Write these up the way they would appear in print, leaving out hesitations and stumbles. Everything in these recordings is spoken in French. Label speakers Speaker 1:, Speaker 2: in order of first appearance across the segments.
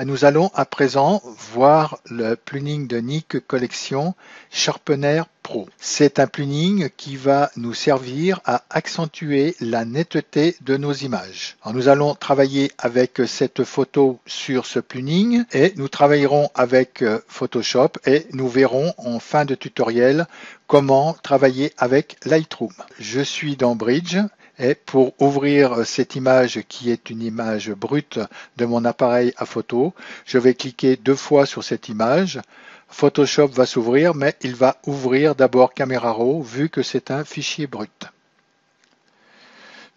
Speaker 1: Nous allons à présent voir le plugin de Nik Collection Sharpener Pro. C'est un plugin qui va nous servir à accentuer la netteté de nos images. Alors nous allons travailler avec cette photo sur ce plugin et nous travaillerons avec Photoshop et nous verrons en fin de tutoriel comment travailler avec Lightroom. Je suis dans Bridge. Et pour ouvrir cette image qui est une image brute de mon appareil à photo, je vais cliquer 2 fois sur cette image. Photoshop va s'ouvrir, mais il va ouvrir d'abord Camera Raw vu que c'est un fichier brut.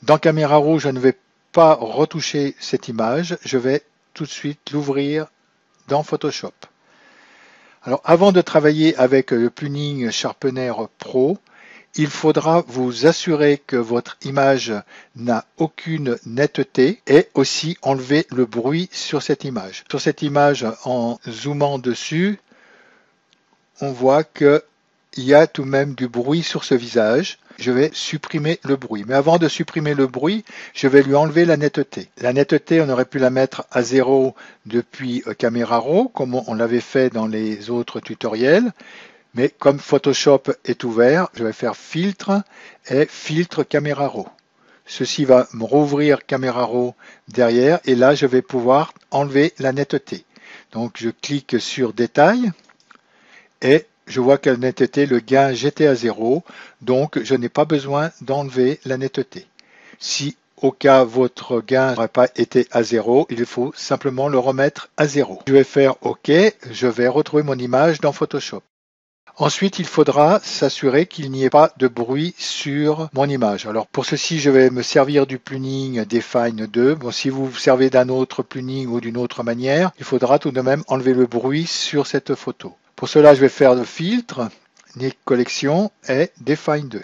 Speaker 1: Dans Camera Raw, je ne vais pas retoucher cette image, je vais tout de suite l'ouvrir dans Photoshop. Alors avant de travailler avec le plugin Sharpener Pro, il faudra vous assurer que votre image n'a aucune netteté et aussi enlever le bruit sur cette image. Sur cette image, en zoomant dessus, on voit qu'il y a tout de même du bruit sur ce visage. Je vais supprimer le bruit. Mais avant de supprimer le bruit, je vais lui enlever la netteté. La netteté, on aurait pu la mettre à 0 depuis Camera Raw, comme on l'avait fait dans les autres tutoriels. Mais comme Photoshop est ouvert, je vais faire Filtre et Filtre Camera Raw. Ceci va me rouvrir Camera Raw derrière et là je vais pouvoir enlever la netteté. Donc je clique sur Détail et je vois que la netteté, le gain j'étais à 0, donc je n'ai pas besoin d'enlever la netteté. Si au cas votre gain n'aurait pas été à 0, il faut simplement le remettre à 0. Je vais faire OK, je vais retrouver mon image dans Photoshop. Ensuite, il faudra s'assurer qu'il n'y ait pas de bruit sur mon image. Alors pour ceci, je vais me servir du plugin Define 2. Bon, si vous vous servez d'un autre plugin ou d'une autre manière, il faudra tout de même enlever le bruit sur cette photo. Pour cela, je vais faire le filtre, Nik Collection et Define 2.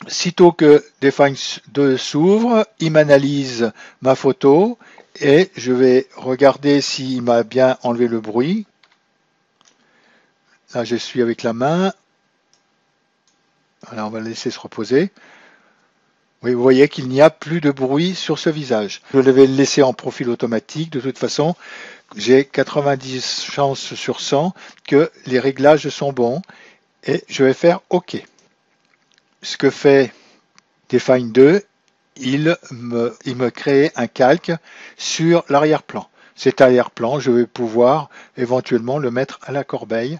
Speaker 1: Sitôt que Define 2 s'ouvre, il m'analyse ma photo et je vais regarder s'il m'a bien enlevé le bruit. Là, je suis avec la main. Voilà, on va le laisser se reposer. Oui, vous voyez qu'il n'y a plus de bruit sur ce visage. Je vais le laisser en profil automatique. De toute façon, j'ai 90 chances sur 100 que les réglages sont bons. Et je vais faire OK. Ce que fait Define 2, il me crée un calque sur l'arrière-plan. Cet arrière-plan, je vais pouvoir éventuellement le mettre à la corbeille.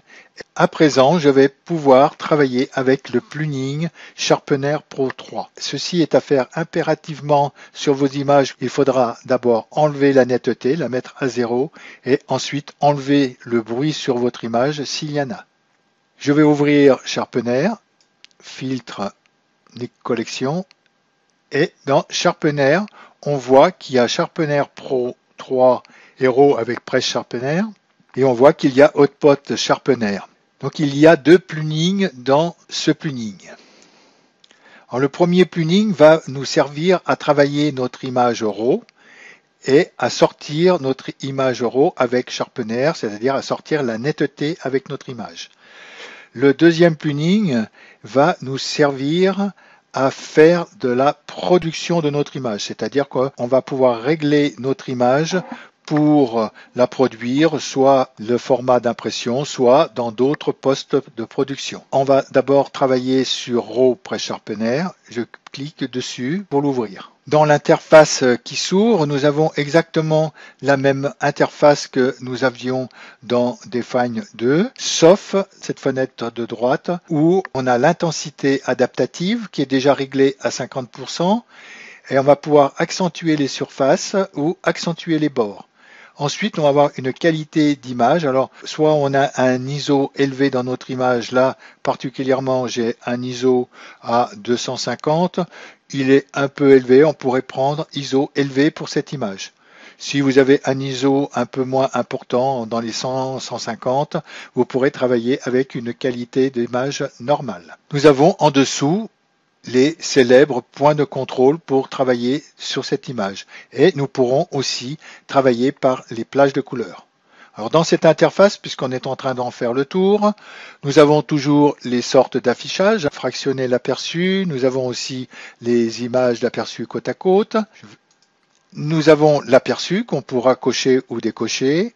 Speaker 1: À présent, je vais pouvoir travailler avec le plugin Sharpener Pro 3. Ceci est à faire impérativement sur vos images. Il faudra d'abord enlever la netteté, la mettre à 0, et ensuite enlever le bruit sur votre image s'il y en a. Je vais ouvrir Sharpener, filtre, Nik Collection, et dans Sharpener, on voit qu'il y a Sharpener Pro 3 Hero avec Press Sharpener et on voit qu'il y a Hotspot Sharpener. Donc il y a 2 plugins dans ce plugin. Alors, le premier plugin va nous servir à travailler notre image RAW et à sortir notre image RAW avec Sharpener, c'est-à-dire à sortir la netteté avec notre image. Le deuxième plugin va nous servir à faire de la production de notre image, c'est-à-dire qu'on va pouvoir régler notre image pour la produire, soit le format d'impression, soit dans d'autres postes de production. On va d'abord travailler sur RAW Press Sharpener. Je clique dessus pour l'ouvrir. Dans l'interface qui s'ouvre, nous avons exactement la même interface que nous avions dans Define 2, sauf cette fenêtre de droite où on a l'intensité adaptative qui est déjà réglée à 50% et on va pouvoir accentuer les surfaces ou accentuer les bords. Ensuite, on va avoir une qualité d'image. Alors, soit on a un ISO élevé dans notre image. Là, particulièrement, j'ai un ISO à 250. Il est un peu élevé. On pourrait prendre ISO élevé pour cette image. Si vous avez un ISO un peu moins important, dans les 100, 150, vous pourrez travailler avec une qualité d'image normale. Nous avons en dessous les célèbres points de contrôle pour travailler sur cette image. Et nous pourrons aussi travailler par les plages de couleurs. Alors dans cette interface, puisqu'on est en train d'en faire le tour, nous avons toujours les sortes d'affichage, fractionner l'aperçu, nous avons aussi les images d'aperçu côte à côte. Nous avons l'aperçu qu'on pourra cocher ou décocher.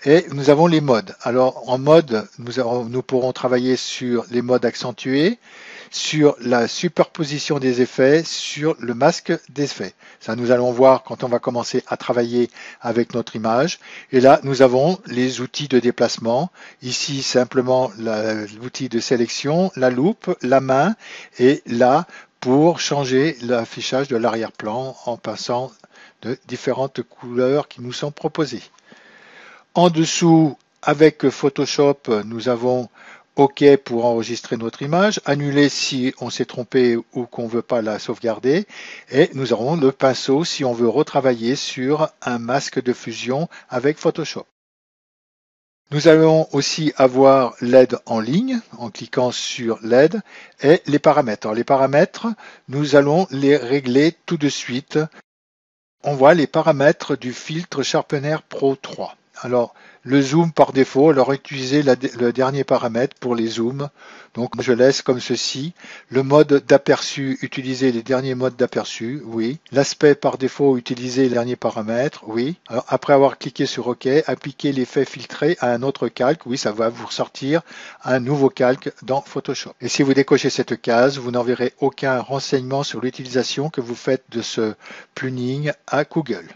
Speaker 1: Et nous avons les modes. Alors en mode, nous pourrons travailler sur les modes accentués, sur la superposition des effets, sur le masque d'effets. Ça, nous allons voir quand on va commencer à travailler avec notre image. Et là, nous avons les outils de déplacement. Ici, simplement l'outil de sélection, la loupe, la main, et là, pour changer l'affichage de l'arrière-plan en passant de différentes couleurs qui nous sont proposées. En dessous, avec Photoshop, nous avons OK pour enregistrer notre image, annuler si on s'est trompé ou qu'on ne veut pas la sauvegarder, et nous aurons le pinceau si on veut retravailler sur un masque de fusion avec Photoshop. Nous allons aussi avoir l'aide en ligne en cliquant sur l'aide et les paramètres. Alors, les paramètres, nous allons les régler tout de suite. On voit les paramètres du filtre Sharpener Pro 3. Alors, le zoom par défaut, alors utilisez le dernier paramètre pour les zooms. Donc, je laisse comme ceci. Le mode d'aperçu, utilisez les derniers modes d'aperçu, oui. L'aspect par défaut, utilisez les derniers paramètres, oui. Alors, après avoir cliqué sur OK, appliquez l'effet filtré à un autre calque, oui, ça va vous ressortir un nouveau calque dans Photoshop. Et si vous décochez cette case, vous n'enverrez aucun renseignement sur l'utilisation que vous faites de ce plugin à Google.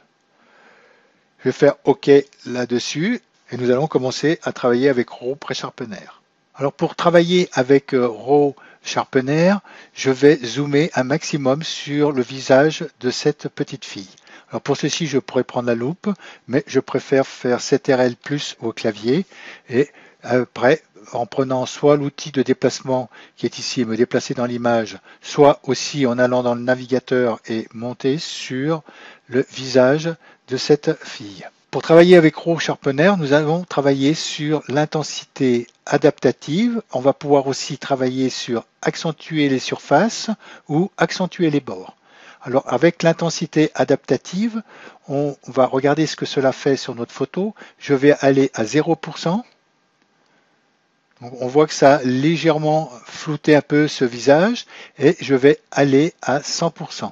Speaker 1: Je vais faire OK là-dessus et nous allons commencer à travailler avec RAW Sharpener. Alors pour travailler avec RAW Sharpener, je vais zoomer un maximum sur le visage de cette petite fille. Alors pour ceci, je pourrais prendre la loupe, mais je préfère faire CTRL+ au clavier et après, en prenant soit l'outil de déplacement qui est ici et me déplacer dans l'image, soit aussi en allant dans le navigateur et monter sur le visage de cette fille. Pour travailler avec RAW Sharpener, nous allons travailler sur l'intensité adaptative. On va pouvoir aussi travailler sur accentuer les surfaces ou accentuer les bords. Alors avec l'intensité adaptative, on va regarder ce que cela fait sur notre photo. Je vais aller à 0%. Donc on voit que ça a légèrement flouté un peu ce visage et je vais aller à 100%.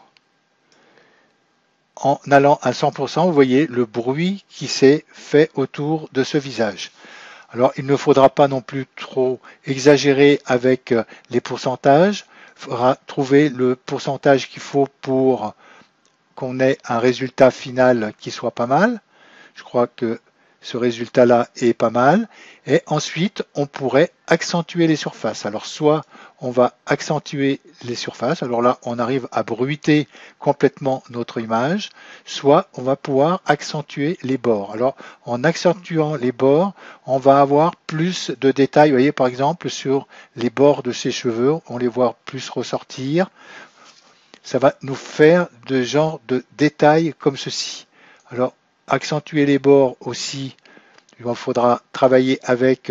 Speaker 1: En allant à 100%, vous voyez le bruit qui s'est fait autour de ce visage. Alors, il ne faudra pas non plus trop exagérer avec les pourcentages. Il faudra trouver le pourcentage qu'il faut pour qu'on ait un résultat final qui soit pas mal. Je crois que ce résultat-là est pas mal. Et ensuite, on pourrait accentuer les surfaces. Alors, soit on va accentuer les surfaces. Alors là, on arrive à bruiter complètement notre image. Soit on va pouvoir accentuer les bords. Alors, en accentuant les bords, on va avoir plus de détails. Vous voyez, par exemple, sur les bords de ses cheveux, on les voit plus ressortir. Ça va nous faire de genre de détails comme ceci. Alors, accentuer les bords aussi, il faudra travailler avec,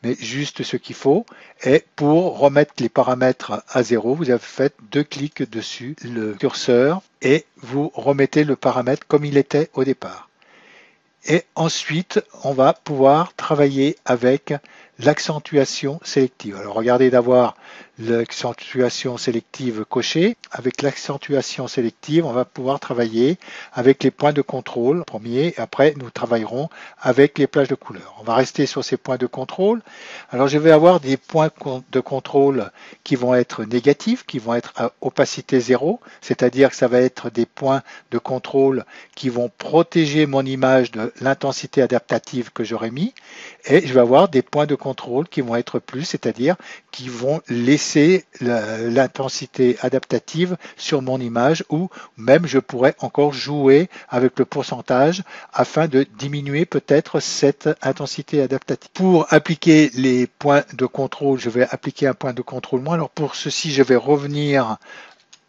Speaker 1: mais juste ce qu'il faut. Et pour remettre les paramètres à 0, vous avez fait 2 clics dessus, le curseur, et vous remettez le paramètre comme il était au départ. Et ensuite, on va pouvoir travailler avec l'accentuation sélective. Alors regardez d'avoir l'accentuation sélective cochée. Avec l'accentuation sélective, on va pouvoir travailler avec les points de contrôle premier. Et après, nous travaillerons avec les plages de couleurs. On va rester sur ces points de contrôle. Alors je vais avoir des points de contrôle qui vont être négatifs, qui vont être à opacité 0, c'est-à-dire que ça va être des points de contrôle qui vont protéger mon image de l'intensité adaptative que j'aurais mis. Et je vais avoir des points de contrôle qui vont être plus, c'est-à-dire qui vont laisser l'intensité adaptative sur mon image, ou même je pourrais encore jouer avec le pourcentage afin de diminuer peut-être cette intensité adaptative. Pour appliquer les points de contrôle, je vais appliquer un point de contrôle moins. Alors pour ceci, je vais revenir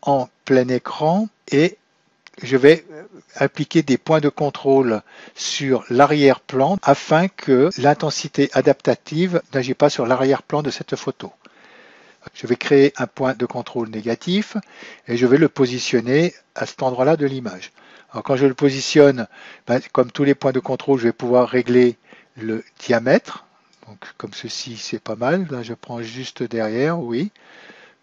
Speaker 1: en plein écran et je vais appliquer des points de contrôle sur l'arrière-plan afin que l'intensité adaptative n'agisse pas sur l'arrière-plan de cette photo. Je vais créer un point de contrôle négatif et je vais le positionner à cet endroit-là de l'image. Alors quand je le positionne, comme tous les points de contrôle, je vais pouvoir régler le diamètre. Donc comme ceci, c'est pas mal. Là, je prends juste derrière, oui.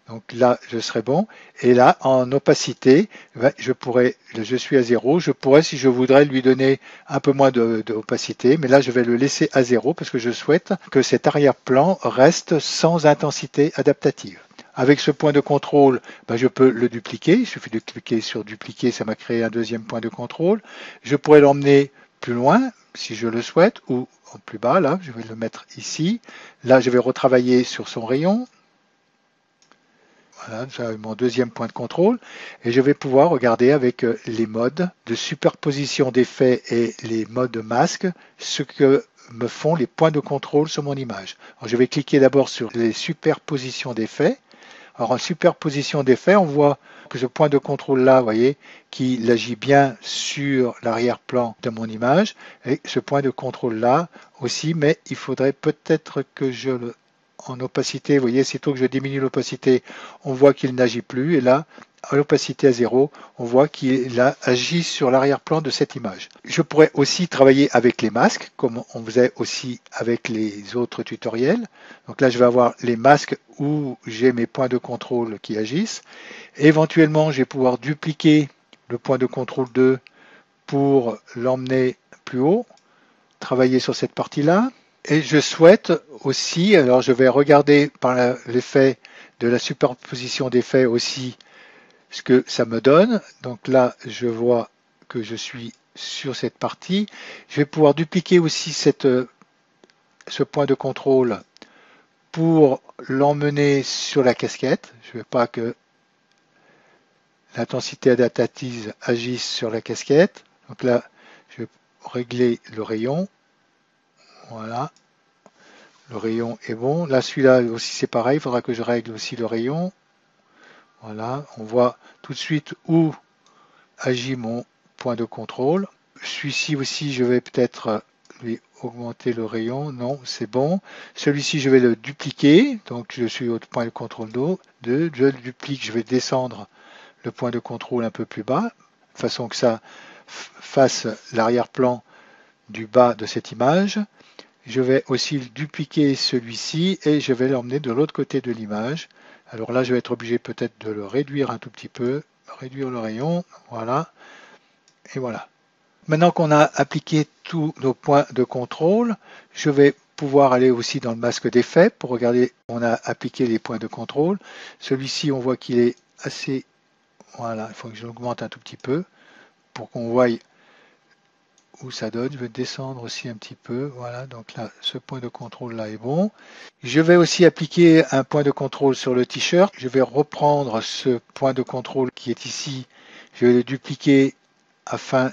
Speaker 1: Donc là, je serai bon. Et là, en opacité, je suis à 0. Je pourrais, si je voudrais, lui donner un peu moins d'opacité. Mais là, je vais le laisser à 0 parce que je souhaite que cet arrière-plan reste sans intensité adaptative. Avec ce point de contrôle, je peux le dupliquer. Il suffit de cliquer sur dupliquer, ça m'a créé un deuxième point de contrôle. Je pourrais l'emmener plus loin, si je le souhaite, ou en plus bas, là, je vais le mettre ici. Là, je vais retravailler sur son rayon. Voilà, j'ai mon deuxième point de contrôle et je vais pouvoir regarder avec les modes de superposition d'effets et les modes de masque ce que me font les points de contrôle sur mon image. Alors, je vais cliquer d'abord sur les superpositions d'effets. Alors en superposition d'effets, on voit que ce point de contrôle là, vous voyez, qu'il agit bien sur l'arrière-plan de mon image et ce point de contrôle là aussi, mais il faudrait peut-être que je le en opacité, vous voyez, sitôt que je diminue l'opacité, on voit qu'il n'agit plus. Et là, à l'opacité à 0, on voit qu'il agit sur l'arrière-plan de cette image. Je pourrais aussi travailler avec les masques, comme on faisait aussi avec les autres tutoriels. Donc là, je vais avoir les masques où j'ai mes points de contrôle qui agissent. Éventuellement, je vais pouvoir dupliquer le point de contrôle 2 pour l'emmener plus haut, travailler sur cette partie-là. Et je souhaite aussi, alors je vais regarder par l'effet de la superposition d'effets aussi ce que ça me donne. Donc là, je vois que je suis sur cette partie. Je vais pouvoir dupliquer aussi ce point de contrôle pour l'emmener sur la casquette. Je ne veux pas que l'intensité adaptative agisse sur la casquette. Donc là, je vais régler le rayon. Voilà. Le rayon est bon. Là, celui-là aussi, c'est pareil. Il faudra que je règle aussi le rayon. Voilà. On voit tout de suite où agit mon point de contrôle. Celui-ci aussi, je vais peut-être lui augmenter le rayon. Non, c'est bon. Celui-ci, je vais le dupliquer. Donc, je suis au point de contrôle 2. Je le duplique. Je vais descendre le point de contrôle un peu plus bas, de façon que ça fasse l'arrière-plan du bas de cette image. Je vais aussi dupliquer celui-ci et je vais l'emmener de l'autre côté de l'image. Alors là, je vais être obligé peut-être de le réduire un tout petit peu, réduire le rayon, voilà, et voilà. Maintenant qu'on a appliqué tous nos points de contrôle, je vais pouvoir aller aussi dans le masque d'effet pour regarder, on a appliqué les points de contrôle. Celui-ci, on voit qu'il est assez, voilà, il faut que je l'augmente un tout petit peu pour qu'on voie où ça donne. Je vais descendre aussi un petit peu. Voilà, donc là, ce point de contrôle là est bon. Je vais aussi appliquer un point de contrôle sur le t-shirt. Je vais reprendre ce point de contrôle qui est ici. Je vais le dupliquer afin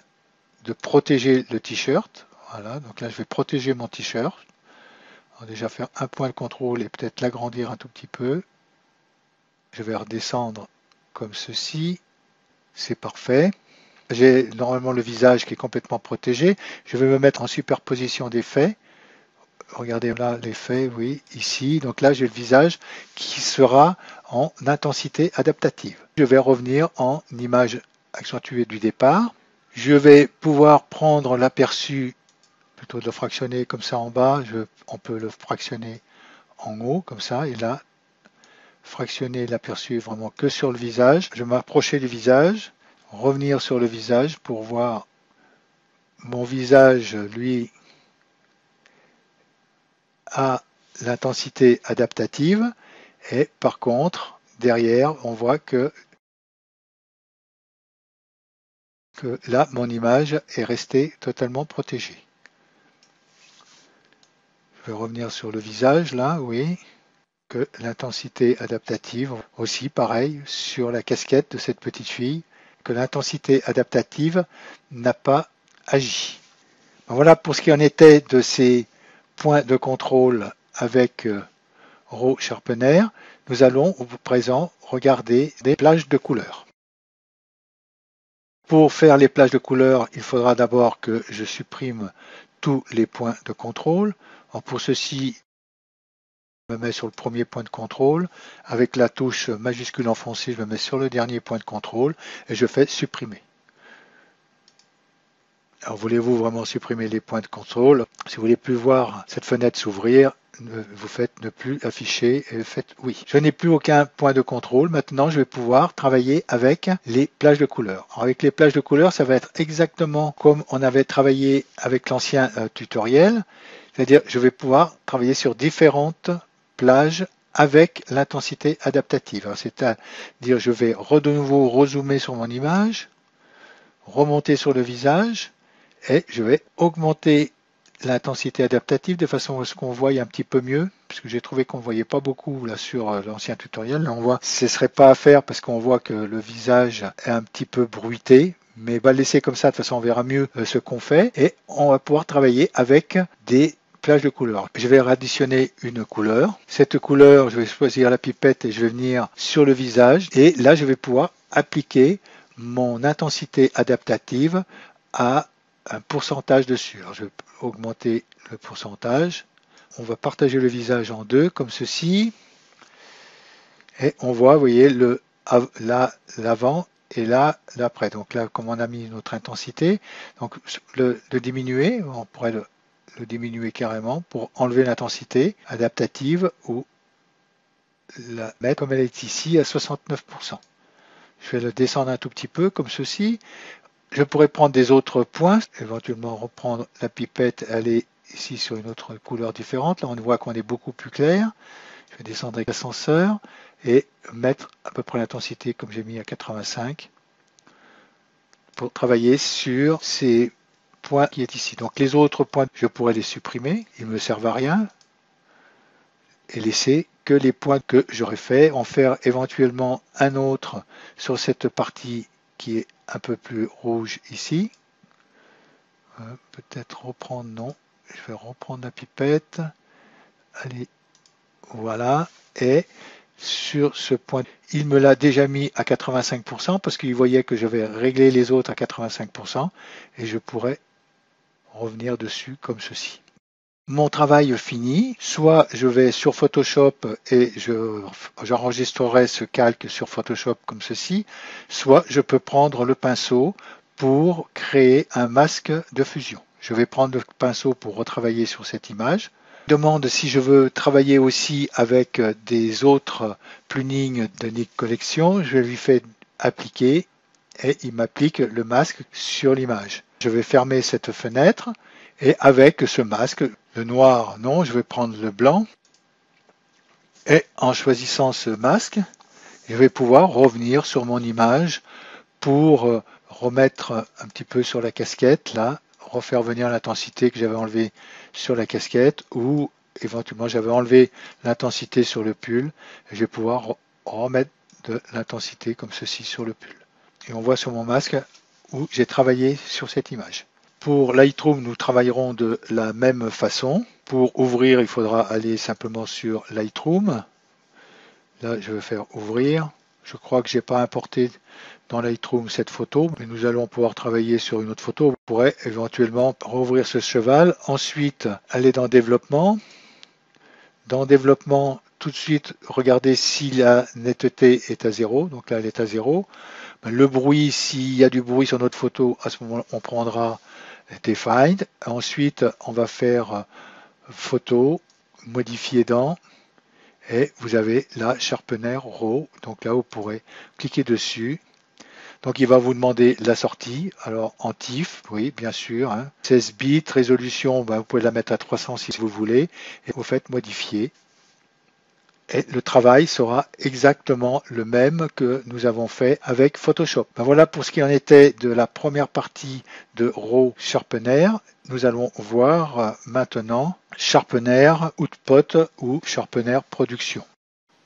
Speaker 1: de protéger le t-shirt. Voilà, donc là, je vais protéger mon t-shirt. On va déjà faire un point de contrôle et peut-être l'agrandir un tout petit peu. Je vais redescendre comme ceci. C'est parfait. J'ai normalement le visage qui est complètement protégé. Je vais me mettre en superposition d'effets. Regardez là l'effet, oui, ici. Donc là, j'ai le visage qui sera en intensité adaptative. Je vais revenir en image accentuée du départ. Je vais pouvoir prendre l'aperçu, plutôt de le fractionner comme ça en bas. On peut le fractionner en haut, comme ça. Et là, fractionner l'aperçu vraiment que sur le visage. Je vais m'approcher du visage. Revenir sur le visage pour voir mon visage, lui, a l'intensité adaptative et par contre, derrière, on voit que là, mon image est restée totalement protégée. Je vais revenir sur le visage, là, oui, que l'intensité adaptative, aussi pareil, sur la casquette de cette petite fille, que l'intensité adaptative n'a pas agi. Voilà pour ce qui en était de ces points de contrôle avec Raw Sharpener. Nous allons au présent regarder des plages de couleurs. Pour faire les plages de couleurs, il faudra d'abord que je supprime tous les points de contrôle. Alors pour ceci, je me mets sur le premier point de contrôle. Avec la touche majuscule enfoncée, je me mets sur le dernier point de contrôle et je fais supprimer. Alors voulez-vous vraiment supprimer les points de contrôle? Si vous voulez plus voir cette fenêtre s'ouvrir, vous faites ne plus afficher et faites oui. Je n'ai plus aucun point de contrôle. Maintenant, je vais pouvoir travailler avec les plages de couleurs. Alors, avec les plages de couleurs, ça va être exactement comme on avait travaillé avec l'ancien tutoriel. C'est-à-dire, je vais pouvoir travailler sur différentes plages avec l'intensité adaptative. C'est-à-dire, je vais de nouveau rezoomer sur mon image, remonter sur le visage et je vais augmenter l'intensité adaptative de façon à ce qu'on voie un petit peu mieux, parce que j'ai trouvé qu'on ne voyait pas beaucoup là sur l'ancien tutoriel. Là, on voit ce ne serait pas à faire parce qu'on voit que le visage est un petit peu bruité, mais on va le laisser comme ça, de toute façon on verra mieux ce qu'on fait et on va pouvoir travailler avec des plages de couleurs. Je vais additionner une couleur. Cette couleur, je vais choisir la pipette et je vais venir sur le visage et là je vais pouvoir appliquer mon intensité adaptative à un pourcentage dessus. Alors, je vais augmenter le pourcentage. On va partager le visage en deux, comme ceci. Et on voit, vous voyez, là, l'avant et là, l'après. Donc là, comme on a mis notre intensité, donc le diminuer, on pourrait le diminuer carrément pour enlever l'intensité adaptative ou la mettre comme elle est ici à 69%. Je vais le descendre un tout petit peu, comme ceci. Je pourrais prendre des autres points, éventuellement reprendre la pipette, aller ici sur une autre couleur différente. Là, on voit qu'on est beaucoup plus clair. Je vais descendre avec l'ascenseur et mettre à peu près l'intensité comme j'ai mis à 85 pour travailler sur ces points qui est ici. Donc les autres points, je pourrais les supprimer, ils ne me servent à rien et laisser que les points que j'aurais fait, en faire éventuellement un autre sur cette partie qui est un peu plus rouge ici. Peut-être reprendre, non, je vais reprendre la pipette. Allez, voilà. Et sur ce point, il me l'a déjà mis à 85% parce qu'il voyait que j'avais réglé les autres à 85% et je pourrais revenir dessus comme ceci. Mon travail fini, soit je vais sur Photoshop et j'enregistrerai ce calque sur Photoshop comme ceci, soit je peux prendre le pinceau pour créer un masque de fusion. Je vais prendre le pinceau pour retravailler sur cette image. Je demande si je veux travailler aussi avec des autres plugins de Nik Collection. Je lui fais appliquer et il m'applique le masque sur l'image. Je vais fermer cette fenêtre et avec ce masque, le noir, non, je vais prendre le blanc. Et en choisissant ce masque, je vais pouvoir revenir sur mon image pour remettre un petit peu sur la casquette, là, refaire venir l'intensité que j'avais enlevée sur la casquette ou éventuellement j'avais enlevé l'intensité sur le pull. Et je vais pouvoir remettre de l'intensité comme ceci sur le pull. Et on voit sur mon masque où j'ai travaillé sur cette image. Pour Lightroom, nous travaillerons de la même façon. Pour ouvrir, il faudra aller simplement sur Lightroom. Là, je vais faire ouvrir. Je crois que je n'ai pas importé dans Lightroom cette photo, mais nous allons pouvoir travailler sur une autre photo. Vous pourrez éventuellement rouvrir ce cheval. Ensuite, aller dans Développement. Dans Développement, tout de suite, regardez si la netteté est à 0. Donc là, elle est à 0. Le bruit, s'il y a du bruit sur notre photo, à ce moment-là, on prendra Defined. Ensuite, on va faire Photo, Modifier dans, et vous avez là Sharpener Raw. Donc là, vous pourrez cliquer dessus. Donc il va vous demander la sortie. Alors en TIFF, oui, bien sûr. 16 bits, résolution, vous pouvez la mettre à 300 si vous voulez. Et vous faites Modifier. Et le travail sera exactement le même que nous avons fait avec Photoshop. Voilà pour ce qui en était de la première partie de Raw Sharpener. Nous allons voir maintenant Sharpener Output ou Sharpener Production.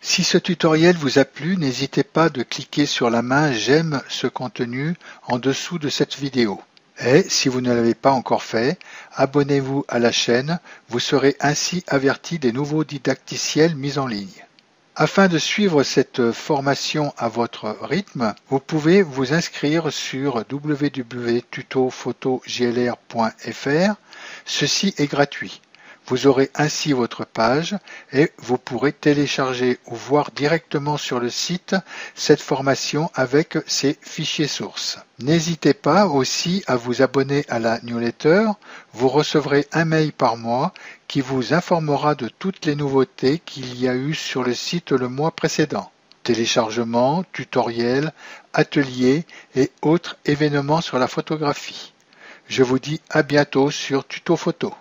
Speaker 1: Si ce tutoriel vous a plu, n'hésitez pas de cliquer sur la main J'aime ce contenu en dessous de cette vidéo. Et si vous ne l'avez pas encore fait, abonnez-vous à la chaîne, vous serez ainsi averti des nouveaux didacticiels mis en ligne. Afin de suivre cette formation à votre rythme, vous pouvez vous inscrire sur www.tutophotogrlr.fr. Ceci est gratuit. Vous aurez ainsi votre page et vous pourrez télécharger ou voir directement sur le site cette formation avec ses fichiers sources. N'hésitez pas aussi à vous abonner à la newsletter. Vous recevrez un mail par mois qui vous informera de toutes les nouveautés qu'il y a eu sur le site le mois précédent. Téléchargements, tutoriels, ateliers et autres événements sur la photographie. Je vous dis à bientôt sur Tuto Photo.